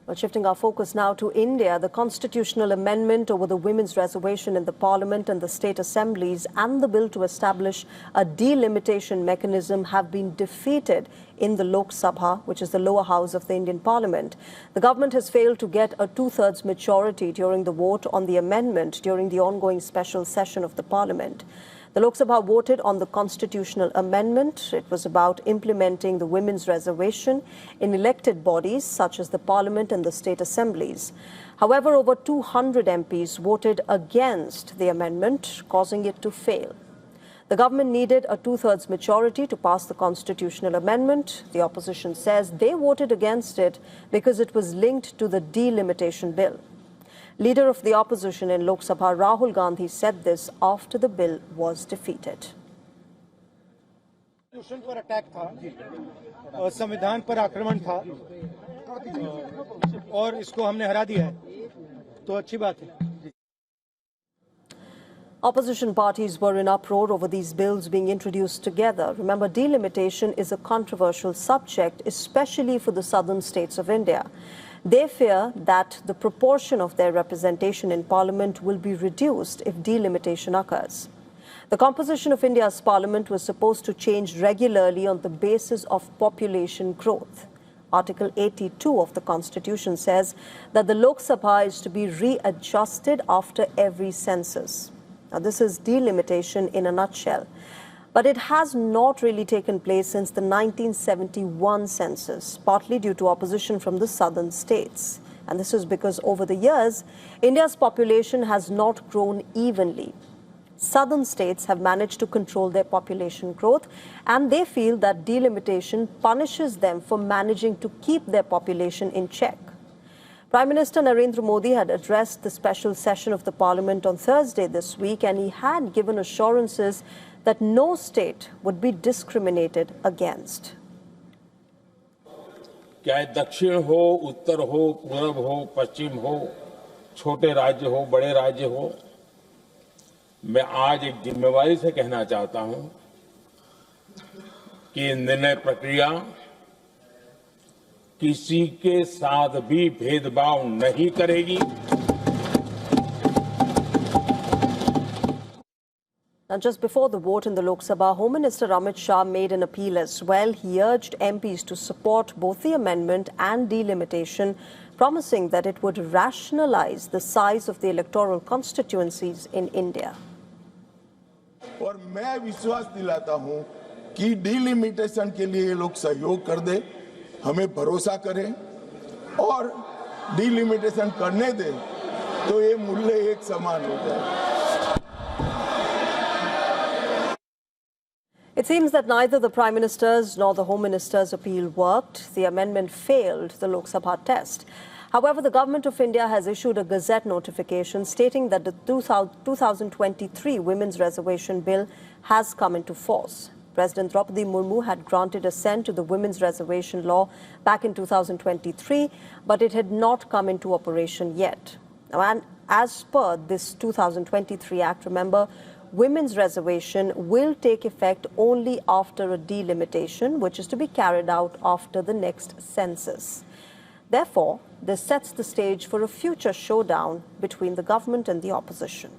Well, shifting our focus now to India, the constitutional amendment over the women's reservation in the parliament and the state assemblies and the bill to establish a delimitation mechanism have been defeated in the Lok Sabha, which is the lower house of the Indian parliament. The government has failed to get a two-thirds majority during the vote on the amendment during the ongoing special session of the parliament. The Lok Sabha voted on the constitutional amendment. It was about implementing the women's reservation in elected bodies such as the parliament and the state assemblies. However, over 200 MPs voted against the amendment, causing it to fail. The government needed a two-thirds majority to pass the constitutional amendment. The opposition says they voted against it because it was linked to the delimitation bill. Leader of the opposition in Lok Sabha, Rahul Gandhi, said this after the bill was defeated. पर attack था, संविधान पर आक्रमण था और इसको हमने हरा दिया है, तो अच्छी बात है. Opposition parties were in uproar over these bills being introduced together. Remember, delimitation is a controversial subject, especially for the southern states of India. They fear that the proportion of their representation in parliament will be reduced if delimitation occurs. The composition of India's parliament was supposed to change regularly on the basis of population growth. Article 82 of the Constitution says that the Lok Sabha is to be readjusted after every census. Now, this is delimitation in a nutshell. But it has not really taken place since the 1971 census, partly due to opposition from the southern states. And this is because over the years, India's population has not grown evenly. Southern states have managed to control their population growth, and they feel that delimitation punishes them for managing to keep their population in check. Prime Minister Narendra Modi had addressed the special session of the parliament on Thursday this week, and he had given assurances that no state would be discriminated against. चाहे दक्षिण हो, उत्तर हो, पूर्व हो, पश्चिम हो, छोटे राज्य हो, बड़े राज्य हो, मैं आज एक जिम्मेवारी से कहना चाहता हूं कि निर्णय प्रक्रिया किसी के साथ भी भेदभाव नहीं करेगी. Now, just before the vote in the Lok Sabha, Home Minister Amit Shah made an appeal as well. He urged MPs to support both the amendment and delimitation, promising that it would rationalize the size of the electoral constituencies in India. और मैं विश्वास दिलाता हूं कि delimitation के लिए लोग सहयोग कर दे, हमें भरोसा करें और डिलिमिटेशन करने दें तो ये मूल्य एक समान हो जाए. It seems that neither the Prime Minister's nor the Home Minister's appeal worked. The amendment failed the Lok Sabha test. However, the Government of India has issued a Gazette notification stating that the 2023 Women's Reservation Bill has come into force. President Draupadi Murmu had granted assent to the Women's Reservation Law back in 2023, but it had not come into operation yet. And as per this 2023 Act, remember, women's reservation will take effect only after a delimitation, which is to be carried out after the next census. Therefore, this sets the stage for a future showdown between the government and the opposition.